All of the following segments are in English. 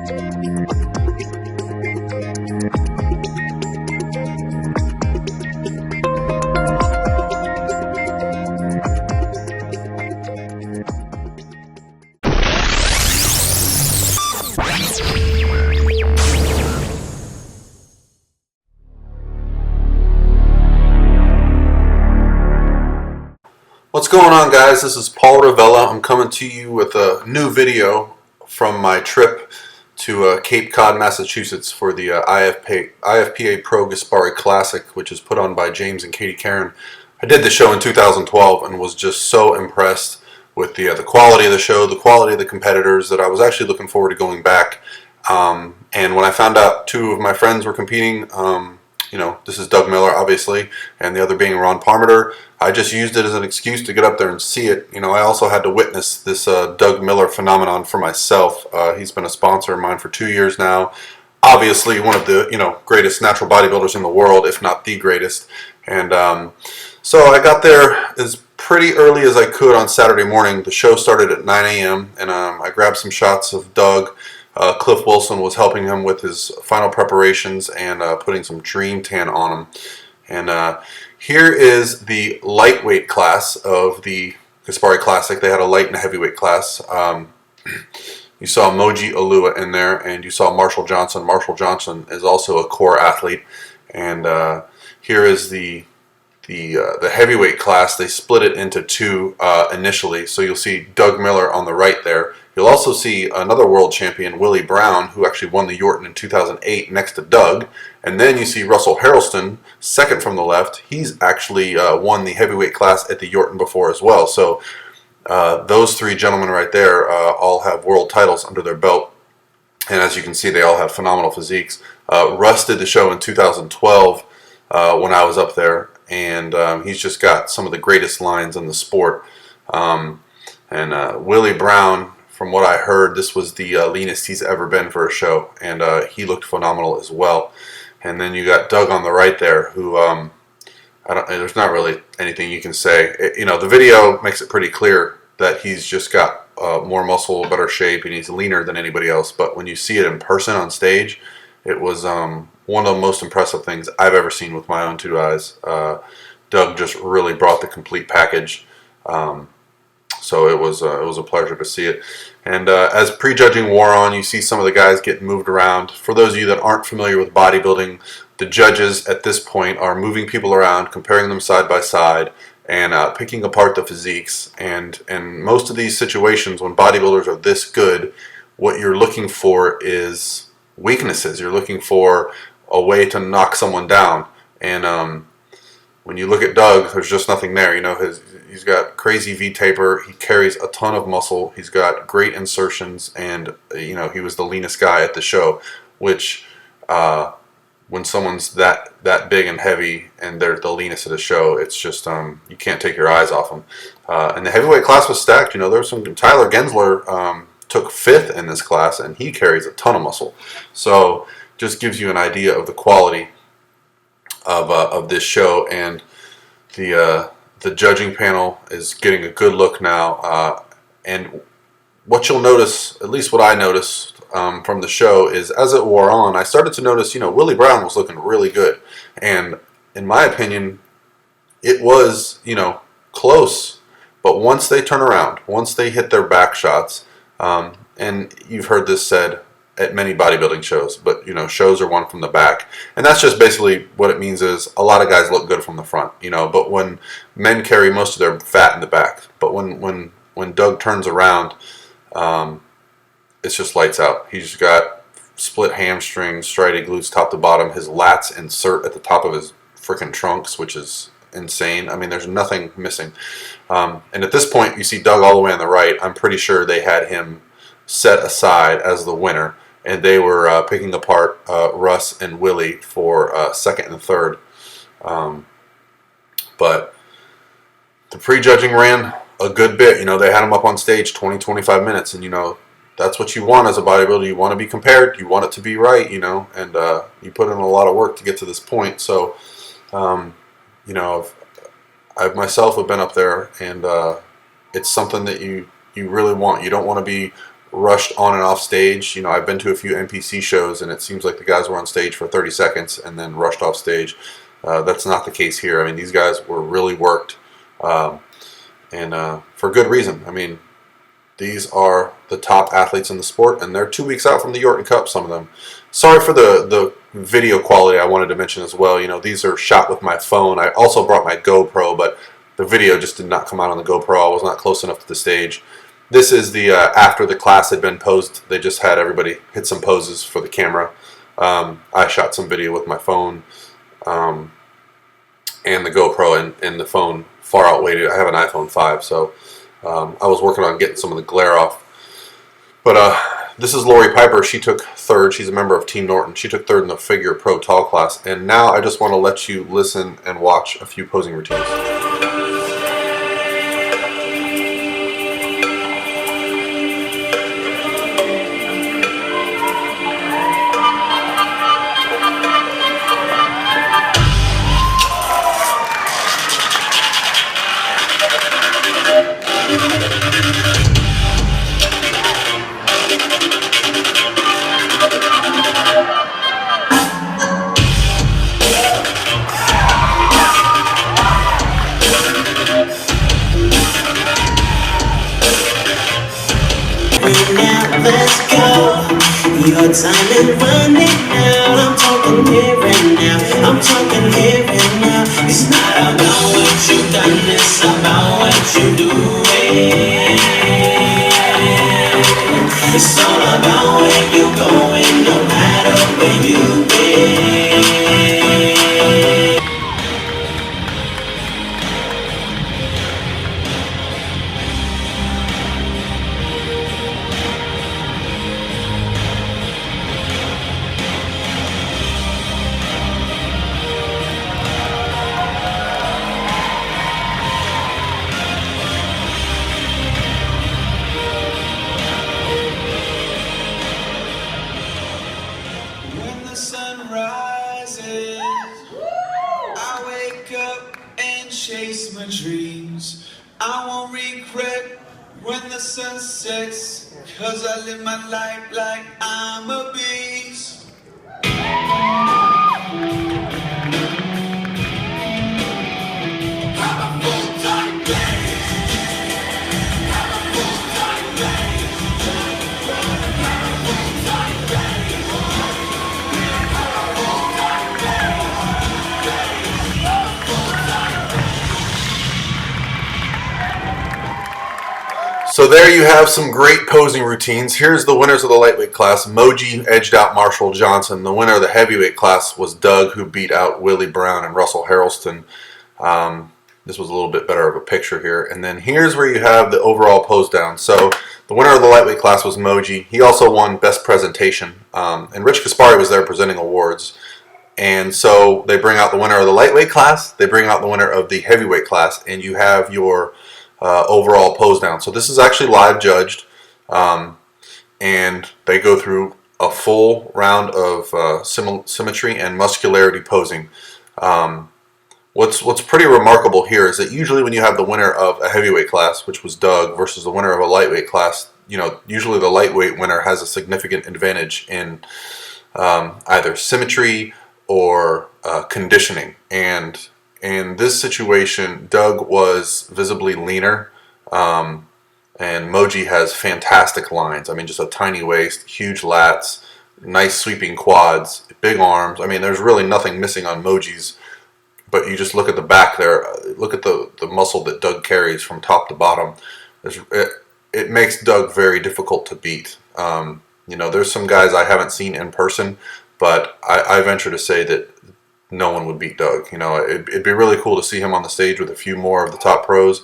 What's going on, guys? This is Paul Revelia. I'm coming to you with a new video from my trip to Cape Cod, Massachusetts for the IFPA Pro Gaspari Classic, which is put on by James and Katie Karen. I did the show in 2012 and was just so impressed with the quality of the show, the quality of the competitors, that I was actually looking forward to going back. And when I found out two of my friends were competing, you know, this is Doug Miller, obviously, and the other being Ron Parmeter, I just used it as an excuse to get up there and see it. You know, I also had to witness this Doug Miller phenomenon for myself. He's been a sponsor of mine for 2 years now. Obviously, one of the, you know, greatest natural bodybuilders in the world, if not the greatest. And so I got there as pretty early as I could on Saturday morning. The show started at 9 a.m. and I grabbed some shots of Doug. Cliff Wilson was helping him with his final preparations and putting some dream tan on him. And here is the lightweight class of the Gaspari Classic. They had a light and a heavyweight class. You saw Moji Alua in there, and you saw Marshall Johnson. Marshall Johnson is also a core athlete. And here is the heavyweight class. They split it into two initially. So you'll see Doug Miller on the right there. You'll also see another world champion, Willie Brown, who actually won the Yorton in 2008 next to Doug. And then you see Russell Harrelson, second from the left. He's actually won the heavyweight class at the Yorton before as well. So those three gentlemen right there all have world titles under their belt. And as you can see, they all have phenomenal physiques. Russ did the show in 2012 when I was up there. And he's just got some of the greatest lines in the sport. Willie Brown, from what I heard, this was the leanest he's ever been for a show, and he looked phenomenal as well. And then you got Doug on the right there, who there's not really anything you can say. You know, the video makes it pretty clear that he's just got more muscle, better shape, and he's leaner than anybody else. But when you see it in person on stage, it was one of the most impressive things I've ever seen with my own two eyes. Doug just really brought the complete package. So it was a pleasure to see it. And as prejudging wore on, you see some of the guys getting moved around. For those of you that aren't familiar with bodybuilding, the judges at this point are moving people around, comparing them side by side, and picking apart the physiques. And in most of these situations, when bodybuilders are this good, what you're looking for is weaknesses. You're looking for a way to knock someone down. And when you look at Doug, there's just nothing there. You know, he's got crazy V-taper. He carries a ton of muscle. He's got great insertions, and you know, he was the leanest guy at the show. Which, when someone's that big and heavy, and they're the leanest at the show, it's just you can't take your eyes off them. And the heavyweight class was stacked. You know, there was some. Tyler Gensler took 5th in this class, and he carries a ton of muscle. So, just gives you an idea of the quality of this show. And the judging panel is getting a good look now, and what you'll notice, at least what I noticed from the show, is as it wore on, I started to notice, you know, Willie Brown was looking really good, and in my opinion, it was, you know, close. But once they turn around, once they hit their back shots, and you've heard this said at many bodybuilding shows, but you know, shows are won from the back, and that's just basically what it means. Is a lot of guys look good from the front, you know, but when men carry most of their fat in the back, but when Doug turns around, it's just lights out. He's got split hamstrings, striated glutes top to bottom. His lats insert at the top of his freaking trunks, which is insane. I mean, there's nothing missing. And at this point, you see Doug all the way on the right. I'm pretty sure they had him set aside as the winner, and they were picking apart Russ and Willie for second and third. But the prejudging ran a good bit. You know, they had him up on stage 20-25 minutes, and you know, that's what you want as a bodybuilder. You want to be compared, you want it to be right, you know, and you put in a lot of work to get to this point. So you know, I myself have been up there, and it's something that you really want. You don't want to be rushed on and off stage. You know, I've been to a few NPC shows, and it seems like the guys were on stage for 30 seconds and then rushed off stage. That's not the case here. I mean, these guys were really worked, and for good reason. I mean, these are the top athletes in the sport, and they're 2 weeks out from the Yorton Cup, some of them. Sorry for the video quality. I wanted to mention as well. You know, these are shot with my phone. I also brought my GoPro, but the video just did not come out on the GoPro. I was not close enough to the stage. This is the after the class had been posed. They just had everybody hit some poses for the camera. I shot some video with my phone, and the GoPro and the phone far outweighed it. I have an iPhone 5, so I was working on getting some of the glare off. But this is Lori Piper. She took third. She's a member of Team Norton. She took third in the figure pro tall class. And now I just want to let you listen and watch a few posing routines. Let's go. Your time is running out. I'm talking here and now. I'm talking here and now. It's not about what you've done, it's about what you're doing. It's all about where you're going, no matter where you've been. When the sun rises, I wake up and chase my dreams. I won't regret when the sun sets, 'cause I live my life like I'm a beast. So there you have some great posing routines. Here's the winners of the lightweight class. Moji edged out Marshall Johnson. The winner of the heavyweight class was Doug, who beat out Willie Brown and Russell Harrelson. This was a little bit better of a picture here. And then here's where you have the overall pose down. So the winner of the lightweight class was Moji. He also won Best Presentation. And Rich Gaspari was there presenting awards. And so they bring out the winner of the lightweight class. They bring out the winner of the heavyweight class. And you have your overall pose down. So this is actually live judged, and they go through a full round of symmetry and muscularity posing. What's pretty remarkable here is that usually when you have the winner of a heavyweight class, which was Doug, versus the winner of a lightweight class, you know, usually the lightweight winner has a significant advantage in either symmetry or conditioning. And in this situation, Doug was visibly leaner, and Moji has fantastic lines. I mean, just a tiny waist, huge lats, nice sweeping quads, big arms. I mean, there's really nothing missing on Moji's, but you just look at the back there, look at the muscle that Doug carries from top to bottom. It makes Doug very difficult to beat. You know, there's some guys I haven't seen in person, but I venture to say that no one would beat Doug. You know, it'd be really cool to see him on the stage with a few more of the top pros.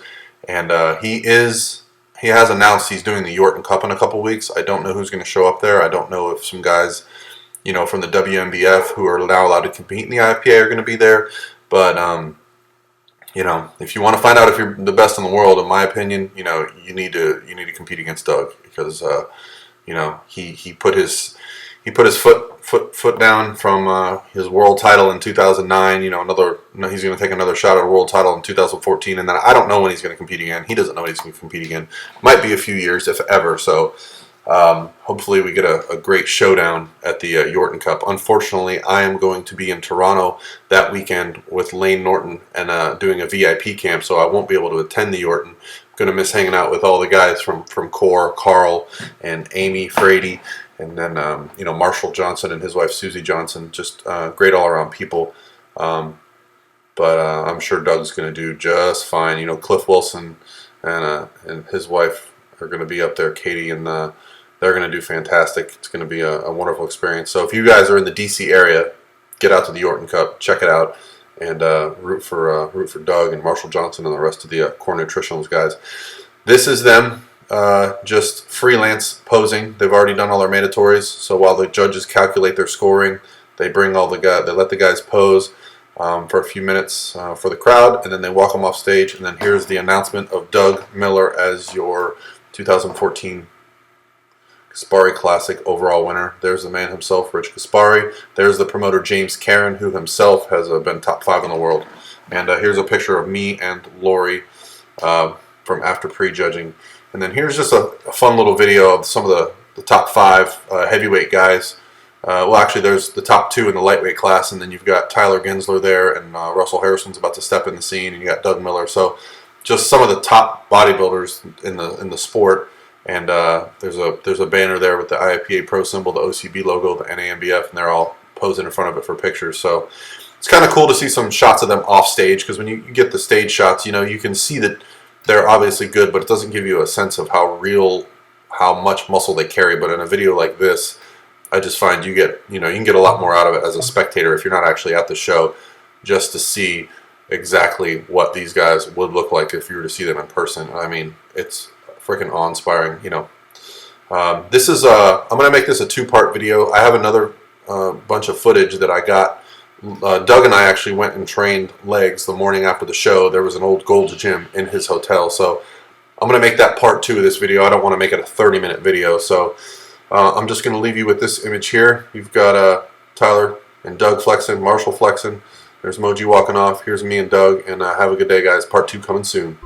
And he has announced he's doing the Yorton Cup in a couple weeks. I don't know who's going to show up there. I don't know if some guys, you know, from the WMBF who are now allowed to compete in the IFPA are going to be there. But you know, if you want to find out if you're the best in the world, in my opinion, you know, you need to compete against Doug, because you know, he put his foot down from his world title in 2009. You know, he's going to take another shot at a world title in 2014, and then I don't know when he's going to compete again. He doesn't know when he's going to compete again. Might be a few years, if ever. So Hopefully we get a great showdown at the Yorton Cup. Unfortunately, I am going to be in Toronto that weekend with Lane Norton and doing a VIP camp, so I won't be able to attend the Yorton. I'm going to miss hanging out with all the guys from Core, Carl, and Amy Frady, and then Marshall Johnson and his wife Susie Johnson. Just great all-around people. But I'm sure Doug's going to do just fine. Cliff Wilson and his wife are going to be up there, Katie, and they're going to do fantastic. It's going to be a wonderful experience. So if you guys are in the DC area, get out to the Yorton Cup, check it out, and root for Doug and Marshall Johnson and the rest of the Core Nutritionals guys. This is them just freelance posing. They've already done all their mandatories. So while the judges calculate their scoring, they bring all the guys. They let the guys pose for a few minutes for the crowd, and then they walk them off stage. And then here's the announcement of Doug Miller as your 2014 Gaspari Classic overall winner. There's the man himself, Rich Gaspari. There's the promoter, James Caron, who himself has been top 5 in the world. And here's a picture of me and Lori from after prejudging. And then here's just a fun little video of some of the top 5 heavyweight guys. Well, actually, there's the top 2 in the lightweight class, and then you've got Tyler Gensler there, and Russell Harrison's about to step in the scene, and you got Doug Miller. So just some of the top bodybuilders in the sport. And there's a banner there with the IFPA Pro symbol, the OCB logo, the NAMBF, and they're all posing in front of it for pictures. So it's kind of cool to see some shots of them off stage, because when you get the stage shots, you can see that they're obviously good, but it doesn't give you a sense of how much muscle they carry. But in a video like this, I just find you can get a lot more out of it as a spectator if you're not actually at the show, just to see exactly what these guys would look like if you were to see them in person. I mean, it's freaking awe-inspiring. This is I'm gonna make this a 2-part video. I have another bunch of footage that I got. Doug and I actually went and trained legs the morning after the show. There was an old Gold's Gym in his hotel, so I'm gonna make that part 2 of this video. I don't want to make it a 30-minute video, so I'm just gonna leave you with this image here. You've got Tyler and Doug flexing, Marshall flexing. There's Moji walking off. Here's me and Doug, and have a good day, guys. Part 2 coming soon.